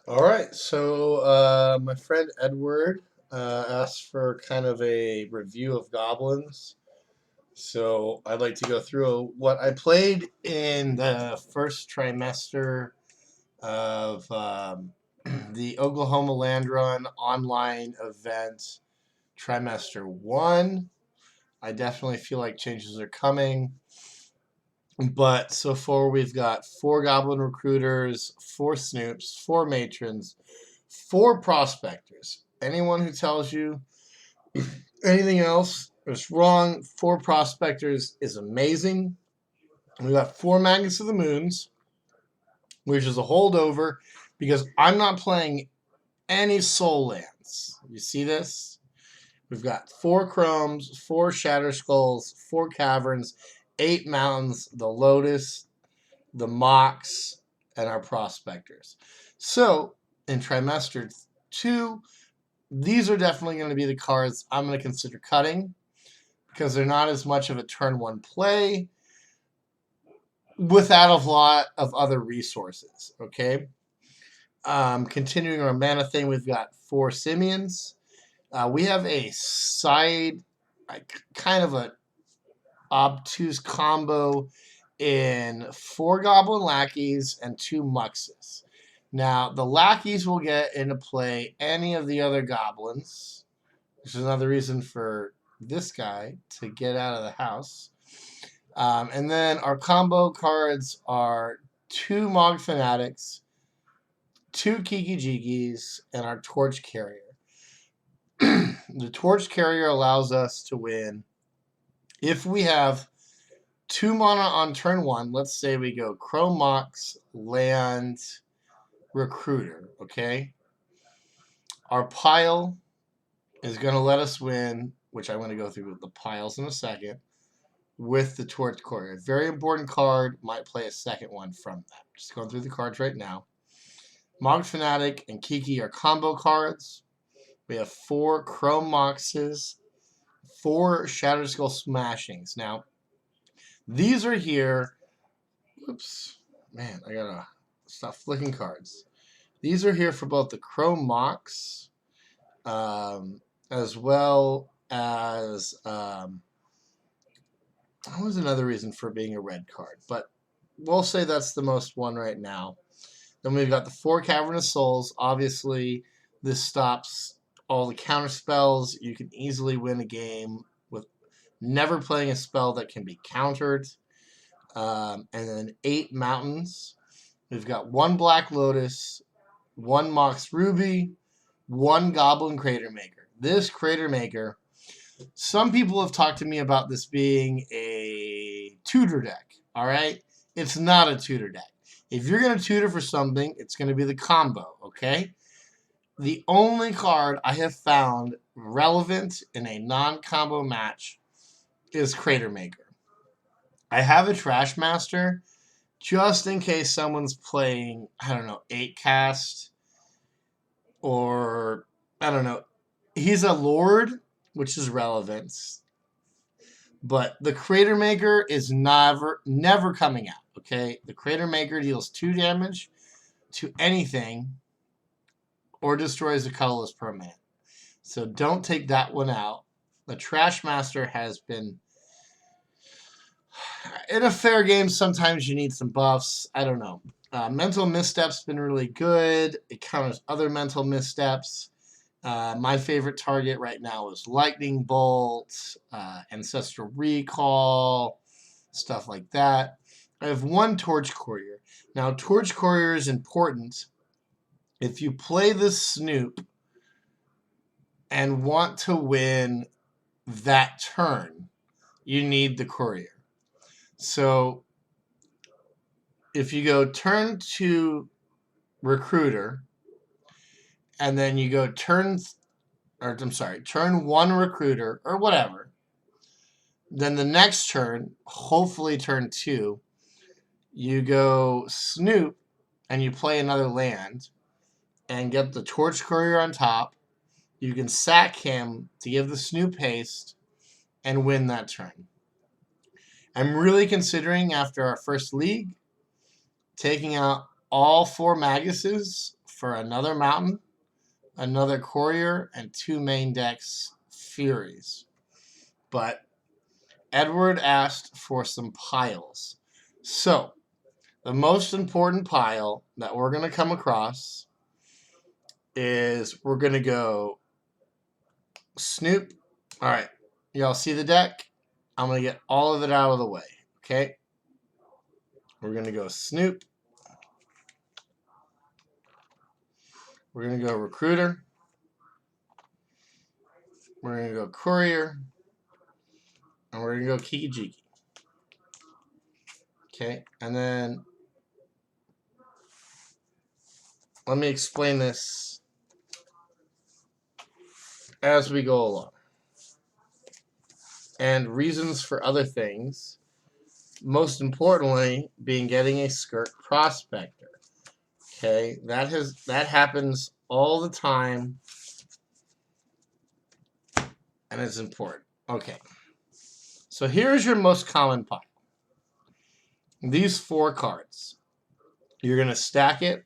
All right, so my friend Edward asked for kind of a review of Goblins. So I'd like to go through what I played in the first trimester of the Oklahoma Land Run online event, trimester one. I definitely feel like changes are coming. But so far, we've got 4 Goblin Recruiters, 4 Snoops, 4 Matrons, 4 Prospectors. Anyone who tells you anything else is wrong. 4 Prospectors is amazing. We got 4 Magnets of the Moons, which is a holdover because I'm not playing any Soul Lands. You see this? We've got 4 Chromes, 4 Shatterskulls, 4 Caverns, 8 Mountains, the Lotus, the Mox, and our Prospectors. So in trimester 2, these are definitely going to be the cards I'm going to consider cutting because they're not as much of a turn 1 play without a lot of other resources. Okay. Continuing our mana thing, we've got 4 Simians. We have a side, kind of a obtuse combo in 4 Goblin Lackeys and 2 Muxes. Now, the Lackeys will get into play any of the other Goblins, which is another reason for this guy to get out of the house. And then our combo cards are 2 Mog Fanatics, 2 Kiki Jikis, and our Torch Carrier. The Torch Carrier allows us to win if we have 2 mana on turn 1. Let's say we go Chrome Mox, Land, Recruiter, okay? Our pile is going to let us win, which I'm going to go through the piles in a second, with the Torch Courier. Very important card. Might play a second one from that. Just going through the cards right now. Mog Fanatic and Kiki are combo cards. We have 4 Chrome Moxes, 4 Shatterskull Smashings. Now, these are here. Oops. Man, I got to stop flicking cards. These are here for both the Chrome Mox as well as that was another reason for being a red card, but we'll say that's the most one right now. Then we've got the 4 Cavernous Souls. Obviously, this stops all the counter spells. You can easily win a game with never playing a spell that can be countered. And then 8 Mountains. We've got 1 Black Lotus, 1 Mox Ruby, 1 Goblin Crater Maker. This Crater Maker, some people have talked to me about this being a tutor deck, all right? It's not a tutor deck. If you're going to tutor for something, it's going to be the combo, okay? The only card I have found relevant in a non-combo match is Crater Maker. I have a Trash Master just in case someone's playing, I don't know, 8-cast or, I don't know. He's a Lord, which is relevant. But the Crater Maker is never coming out, okay? The Crater Maker deals 2 damage to anything or destroys a colorless permanent. So don't take that one out. The Trash Master has been in a fair game. Sometimes you need some buffs. I don't know. Mental Misstep's been really good. It counters other mental missteps. My favorite target right now is Lightning Bolt, Ancestral Recall, stuff like that. I have 1 Torch Courier. Now, Torch Courier is important. If you play this Snoop and want to win that turn, you need the Courier. So, if you go turn 2 Recruiter, and then you go turn 1 Recruiter, or whatever. Then the next turn, hopefully turn 2, you go Snoop, and you play another land, and get the Torch Courier on top. You can sack him to give the Snoop haste, and win that turn. I'm really considering, after our first league, taking out all 4 Maguses for another mountain, another courier, and 2 main decks Furies. But Edward asked for some piles. So, the most important pile that we're going to come across is we're going to go Snoop. All right, y'all see the deck? I'm going to get all of it out of the way, okay? We're going to go Snoop. We're going to go Recruiter. We're going to go Courier. And we're going to go Kiki Jiki. Okay, and then let me explain this as we go along. And reasons for other things, most importantly, being getting a Skirk Prospector. Okay, that happens all the time, and it's important. Okay, so here's your most common pile. These 4 cards. You're gonna stack it,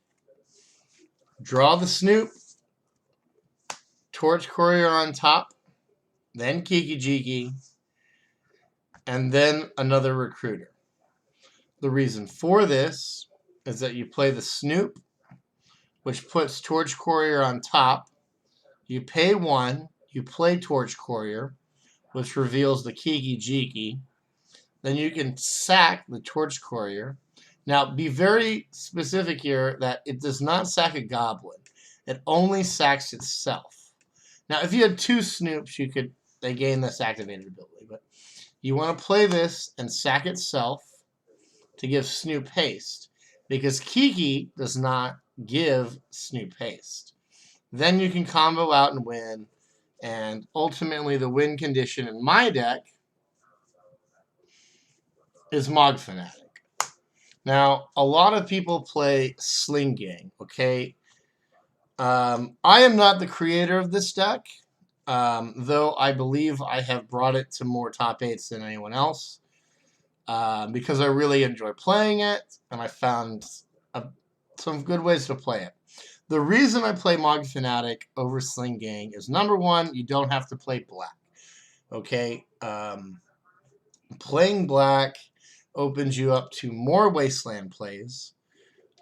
draw the Snoop, Torch Courier on top, then Kiki Jiki, and then another Recruiter. The reason for this is that you play the Snoop, which puts Torch Courier on top. You pay 1, you play Torch Courier, which reveals the Kiki Jiki. Then you can sack the Torch Courier. Now, be very specific here that it does not sack a Goblin. It only sacks itself. Now, if you had 2 Snoops, they gain this activated ability. But you want to play this and sack itself to give Snoop haste, because Kiki does not give Snoop haste. Then you can combo out and win, and ultimately the win condition in my deck is Mog Fanatic. Now, a lot of people play Sling Gang, okay? I am not the creator of this deck, though I believe I have brought it to more top 8s than anyone else, because I really enjoy playing it, and I found some good ways to play it. The reason I play Mog Fanatic over Sling Gang is, number 1, you don't have to play black, okay? Playing black opens you up to more Wasteland plays,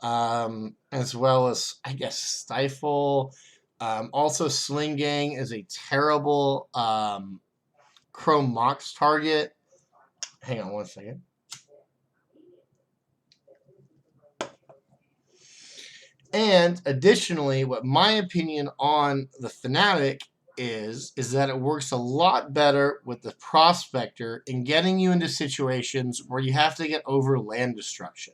as well as, I guess, Stifle. Also, Sling Gang is a terrible Chrome Mox target. Hang on one second. And additionally, what my opinion on the Fanatic is that it works a lot better with the Prospector in getting you into situations where you have to get over land destruction.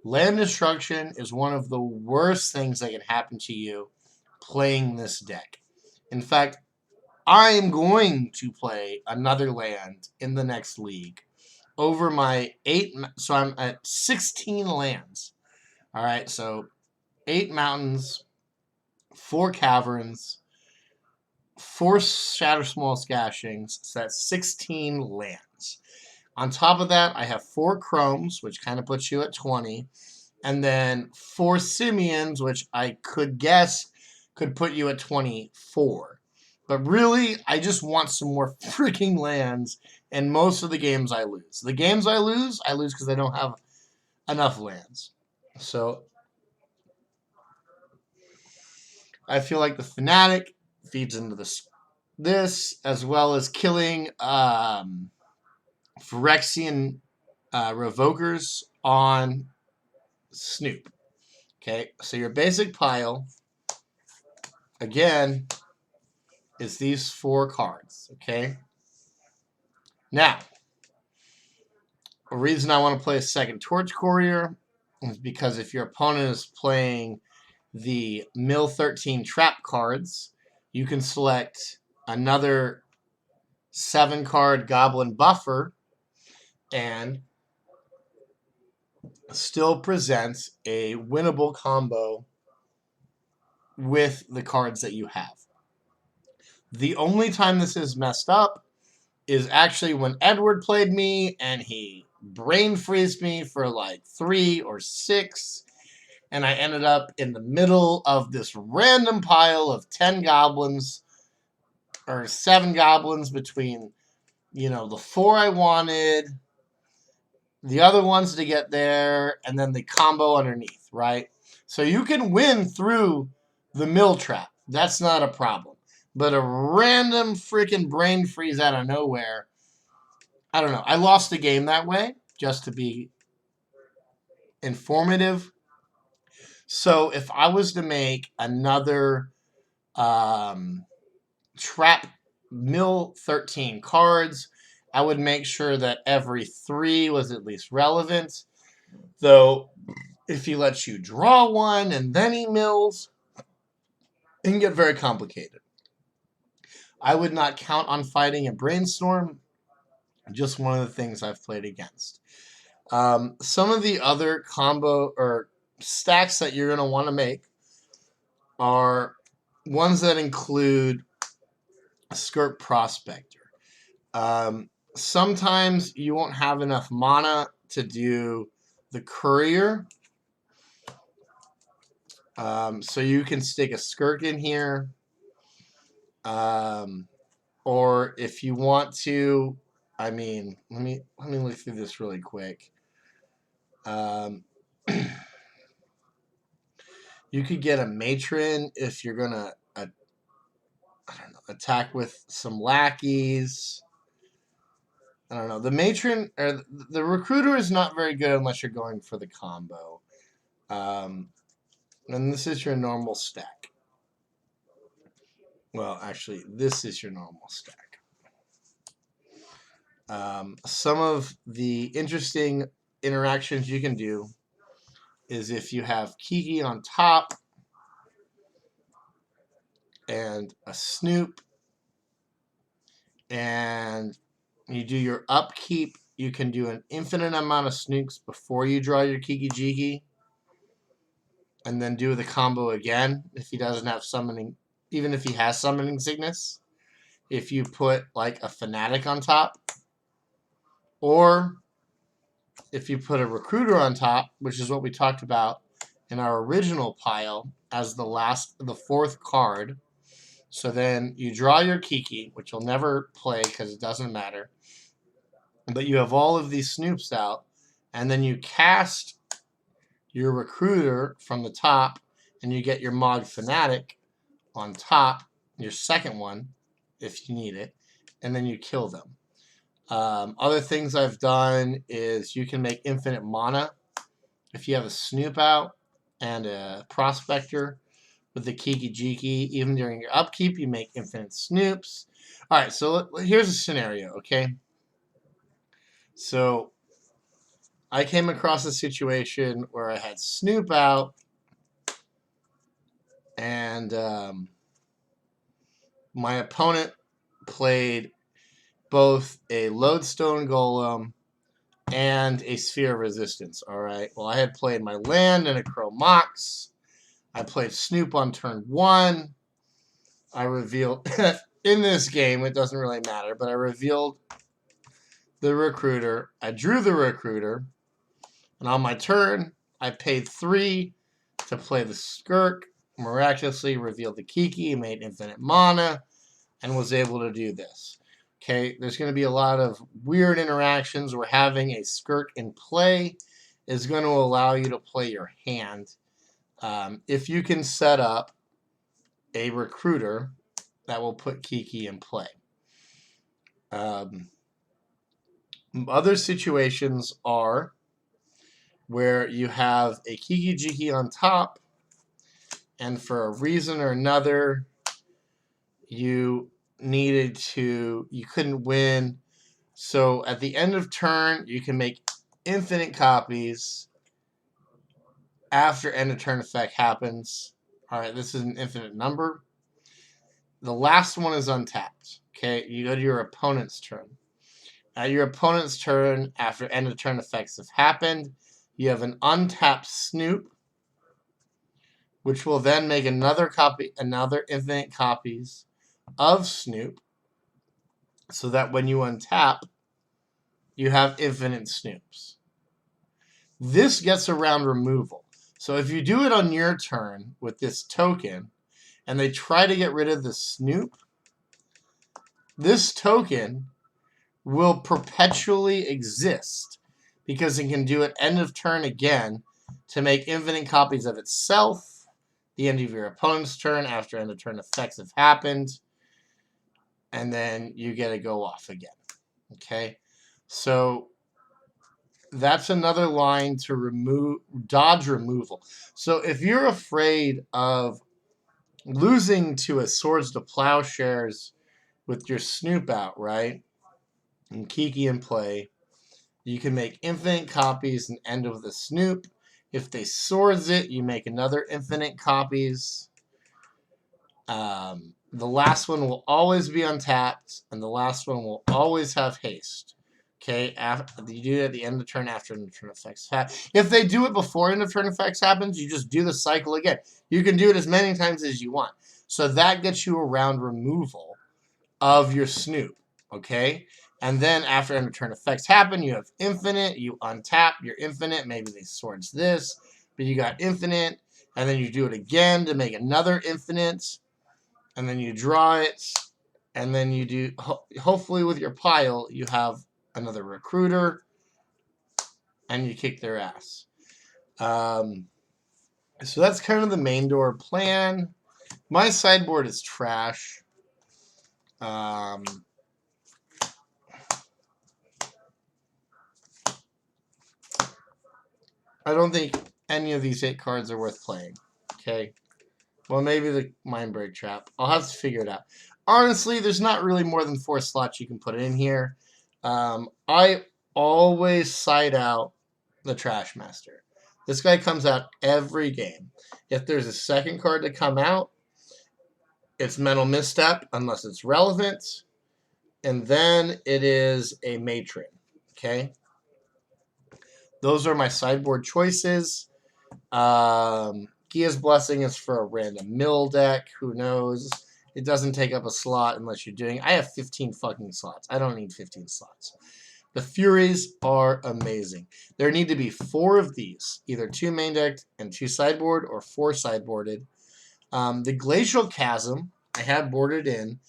Land destruction is one of the worst things that can happen to you playing this deck. In fact, I am going to play another land in the next league over my 8, so I'm at 16 lands. All right, so 8 mountains, 4 caverns, 4 Shatter Small Scashings, so that's 16 lands. On top of that, I have 4 Chromes, which kind of puts you at 20, and then 4 Simians, which I could guess could put you at 24. But really, I just want some more freaking lands, and most of the games I lose. The games I lose because I don't have enough lands. So I feel like the Fanatic feeds into this as well as killing Phyrexian Revokers on Snoop. Okay, so your basic pile, again, is these 4 cards. Okay, now, a reason I want to play a second Torch Courier is because if your opponent is playing the Mill 13 trap cards, you can select another 7-card Goblin Buffer and still presents a winnable combo with the cards that you have. The only time this is messed up is actually when Edward played me and he brain freezed me for like 3 or 6 and I ended up in the middle of this random pile of 10 goblins or 7 goblins between, the 4 I wanted, the other ones to get there, and then the combo underneath, right? So you can win through the mill trap. That's not a problem. But a random freaking brain freeze out of nowhere, I don't know. I lost the game that way, just to be informative. So if I was to make another trap mill 13 cards, I would make sure that every 3 was at least relevant. Though, if he lets you draw one and then he mills, it can get very complicated. I would not count on fighting a brainstorm. Just one of the things I've played against. Some of the other combo or stacks that you're going to want to make are ones that include Skirk Prospector. Sometimes you won't have enough mana to do the Courier. So you can stick a Skirk in here. Or if you want to, let me look through this really quick. You could get a Matron if you're gonna, attack with some lackeys. I don't know. The Matron or the Recruiter is not very good unless you're going for the combo. And this is your normal stack. Well, actually, this is your normal stack. Some of the interesting interactions you can do is if you have Kiki on top and a Snoop, and you do your upkeep, you can do an infinite amount of Snoops before you draw your Kiki Jiki, and then do the combo again if he doesn't have summoning, even if he has summoning sickness. If you put like a Fanatic on top, or if you put a Recruiter on top, which is what we talked about in our original pile as the 4th card. So then you draw your Kiki, which you'll never play because it doesn't matter. But you have all of these Snoops out, and then you cast your Recruiter from the top, and you get your Mog Fanatic on top, your second one, if you need it, and then you kill them. Other things I've done is you can make infinite mana if you have a Snoop out and a Prospector with the Kiki Jiki. Even during your upkeep, you make infinite Snoops. All right, so here's a scenario, okay? So I came across a situation where I had Snoop out, and my opponent played both a Lodestone Golem and a Sphere of Resistance. All right. Well, I had played my land and a Crow Mox. I played Snoop on turn 1. I revealed in this game, it doesn't really matter, but I revealed the Recruiter. I drew the Recruiter, and on my turn, I paid 3 to play the Skirk. Miraculously revealed the Kiki, made infinite mana, and was able to do this. Okay, there's going to be a lot of weird interactions where having a Skirk in play is going to allow you to play your hand. If you can set up a Recruiter that will put Kiki in play. Other situations are where you have a Kiki Jiki on top, and for a reason or another, you couldn't win. So at the end of turn, you can make infinite copies after end of turn effect happens. All right, this is an infinite number. The last one is untapped. Okay, you go to your opponent's turn. At your opponent's turn, after end of turn effects have happened, you have an untapped Snoop, which will then make another infinite copies of Snoop, so that when you untap, you have infinite Snoops. This gets around removal. So if you do it on your turn with this token, and they try to get rid of the Snoop, this token will perpetually exist because it can do it end of turn again to make infinite copies of itself, the end of your opponent's turn after end of turn effects have happened, and then you get to go off again. Okay? So that's another line to dodge removal. So if you're afraid of losing to a Swords to Plowshares with your Snoop out, right? And Kiki in play, you can make infinite copies and end of the Snoop. If they swords it, you make another infinite copies. The last one will always be untapped, and the last one will always have haste. Okay, you do it at the end of the turn after end of turn effects. If they do it before end of turn effects happens, you just do the cycle again. You can do it as many times as you want. So that gets you around removal of your Snoop. Okay, and then after end of turn effects happen, you have infinite. You untap your infinite. Maybe they swords this, but you got infinite, and then you do it again to make another infinite. And then you draw it, and then you do, hopefully with your pile, you have another recruiter, and you kick their ass. So that's kind of the main door plan. My sideboard is trash. I don't think any of these 8 cards are worth playing. Okay. Well, maybe the Mind Break Trap. I'll have to figure it out. Honestly, there's not really more than 4 slots you can put in here. I always side out the Trash Master. This guy comes out every game. If there's a second card to come out, it's Mental Misstep, unless it's relevant. And then it is a Matron. Okay? Those are my sideboard choices. Gia's Blessing is for a random mill deck. Who knows? It doesn't take up a slot unless you're doing... I have 15 fucking slots. I don't need 15 slots. The Furies are amazing. There need to be 4 of these. Either 2 main decked and 2 sideboard, or 4 sideboarded. The Glacial Chasm, I had boarded in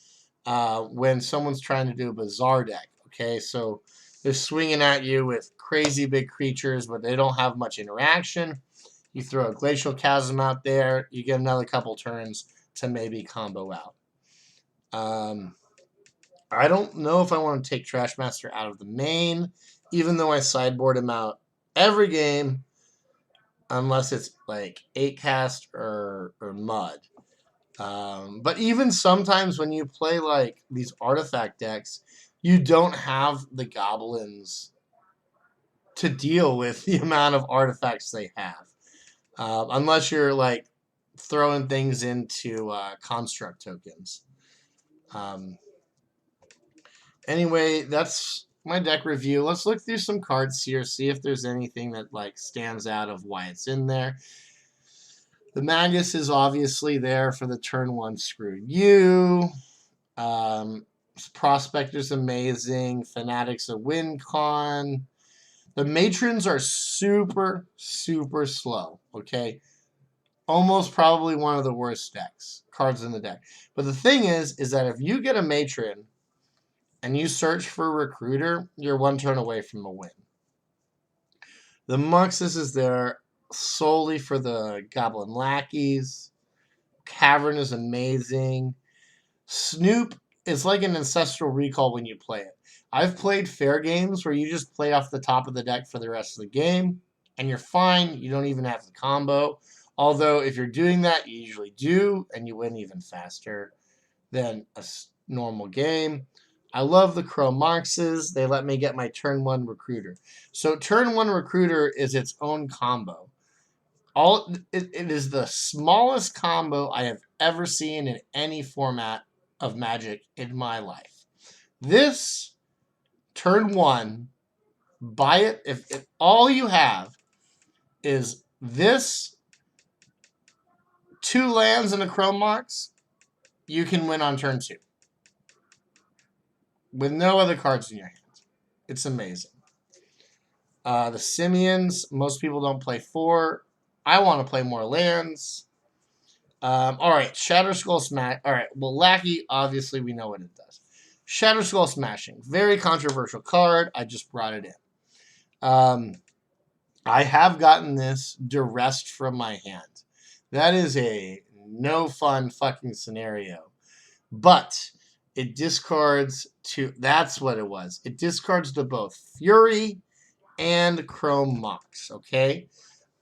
when someone's trying to do a Bazaar deck. Okay, so they're swinging at you with crazy big creatures, but they don't have much interaction. You throw a Glacial Chasm out there, you get another couple turns to maybe combo out. I don't know if I want to take Trash Master out of the main, even though I sideboard him out every game, unless it's like 8 cast or Mud. But even sometimes when you play like these artifact decks, you don't have the Goblins to deal with the amount of artifacts they have. Unless you're like throwing things into construct tokens. Anyway, that's my deck review. Let's look through some cards here, see if there's anything that like stands out of why it's in there. The Magus is obviously there for the turn 1 screw you. Prospector's amazing. Fanatic's a win con. The Matrons are super, super slow, okay? Almost probably one of the worst cards in the deck. But the thing is that if you get a Matron and you search for a Recruiter, you're 1 turn away from a win. The Muxus is there solely for the Goblin Lackeys. Cavern is amazing. Snoop is like an Ancestral Recall when you play it. I've played fair games where you just play off the top of the deck for the rest of the game, and you're fine. You don't even have the combo. Although, if you're doing that, you usually do, and you win even faster than a normal game. I love the Crow Marxes. They let me get my turn 1 Recruiter. So turn 1 Recruiter is its own combo. It is the smallest combo I have ever seen in any format of Magic in my life. This turn 1, buy it. If all you have is this, 2 lands and a Crow Marx, you can win on turn 2. With no other cards in your hand. It's amazing. The Simians, most people don't play 4. I want to play more lands. All right, Shatter Skull Smash. All right, well, Lackey, obviously, we know what it does. Shatter Skull Smashing. Very controversial card. I just brought it in. I have gotten this duressed from my hand. That is a no fun fucking scenario. But it discards to, that's what it was. It discards to both Fury and Chrome Mox, okay?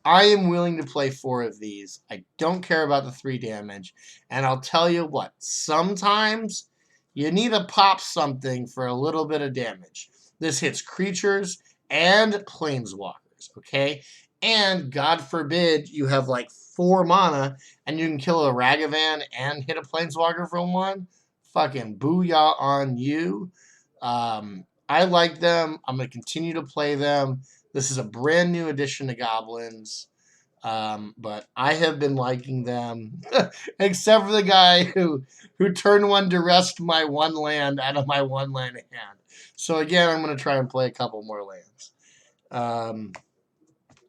I am willing to play 4 of these. I don't care about the 3 damage. And I'll tell you what, sometimes you need to pop something for a little bit of damage. This hits creatures and planeswalkers, okay? And God forbid you have like 4 mana and you can kill a Ragavan and hit a planeswalker from 1. Fucking booyah on you. I like them. I'm going to continue to play them. This is a brand new addition to Goblins. But I have been liking them, except for the guy who turned one to rest my 1 land out of my 1 land hand. So again, I'm going to try and play a couple more lands.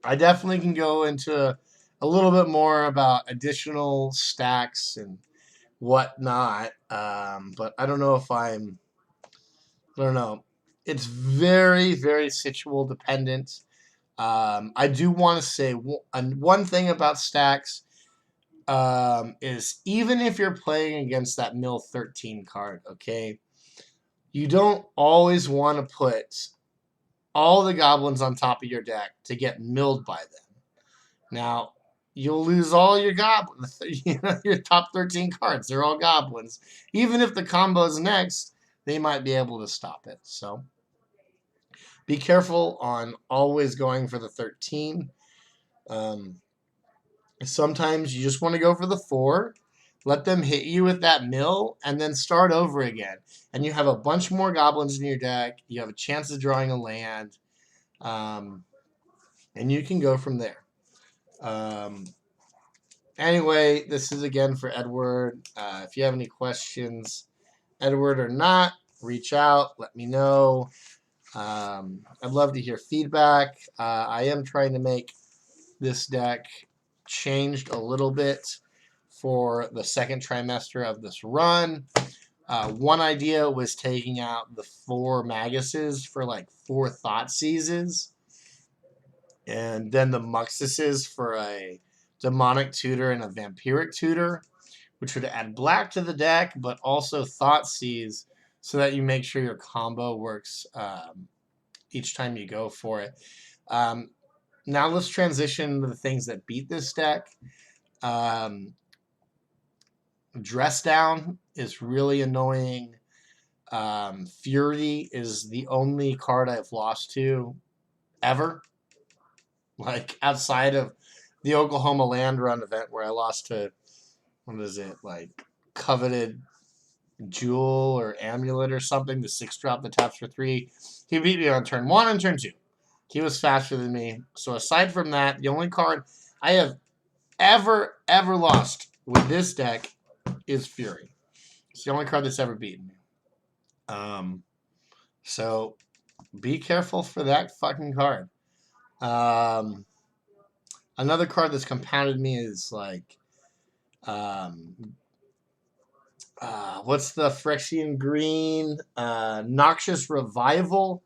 I definitely can go into a little bit more about additional stacks and whatnot, but I don't know if I don't know. It's very, very situal dependent. I do want to say one thing about stacks is even if you're playing against that mill 13 card, okay, you don't always want to put all the goblins on top of your deck to get milled by them. Now, you'll lose all your goblins, your top 13 cards. They're all goblins. Even if the combo's next, they might be able to stop it. So be careful on always going for the 13. Sometimes you just want to go for the 4, let them hit you with that mill, and then start over again. And you have a bunch more goblins in your deck. You have a chance of drawing a land. And you can go from there. Anyway, this is again for Edward. If you have any questions, Edward or not, reach out. Let me know. I'd love to hear feedback. I am trying to make this deck changed a little bit for the second trimester of this run. One idea was taking out the 4 Maguses for like 4 Thoughtseizes, and then the Muxuses for a Demonic Tutor and a Vampiric Tutor, which would add black to the deck, but also Thoughtseize so that you make sure your combo works each time you go for it. Now let's transition to the things that beat this deck. Dress Down is really annoying. Fury is the only card I've lost to ever. Like outside of the Oklahoma Land Run event where I lost to, what is it, like Coveted Jewel or Amulet or something, the 6-drop that taps for 3. He beat me on turn 1 and turn 2. He was faster than me. So aside from that, the only card I have ever lost with this deck is Fury. It's the only card that's ever beaten me. So be careful for that fucking card. Another card that's compounded me is like, what's the Phyrexian green? Noxious Revival,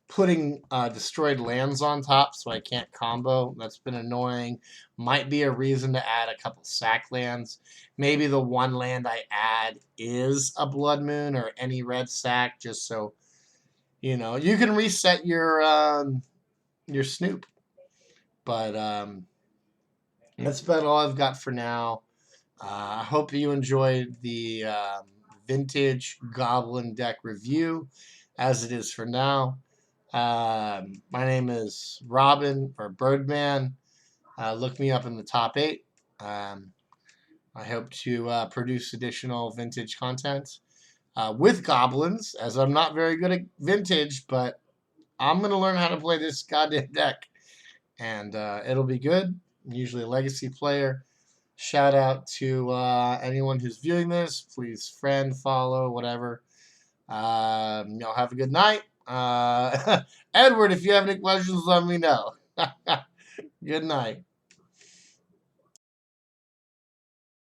putting destroyed lands on top so I can't combo. That's been annoying. Might be a reason to add a couple sack lands. Maybe the 1 land I add is a Blood Moon or any red sack, just so you know. You can reset your Snoop. But that's about all I've got for now. I hope you enjoyed the vintage Goblin deck review, as it is for now. My name is Robin, or Birdman. Look me up in the top 8. I hope to produce additional vintage content with Goblins, as I'm not very good at vintage, but I'm going to learn how to play this goddamn deck. And it'll be good. I'm usually a legacy player. Shout out to anyone who's viewing this. Please friend, follow, whatever. Y'all have a good night. Edward, if you have any questions, let me know. Good night.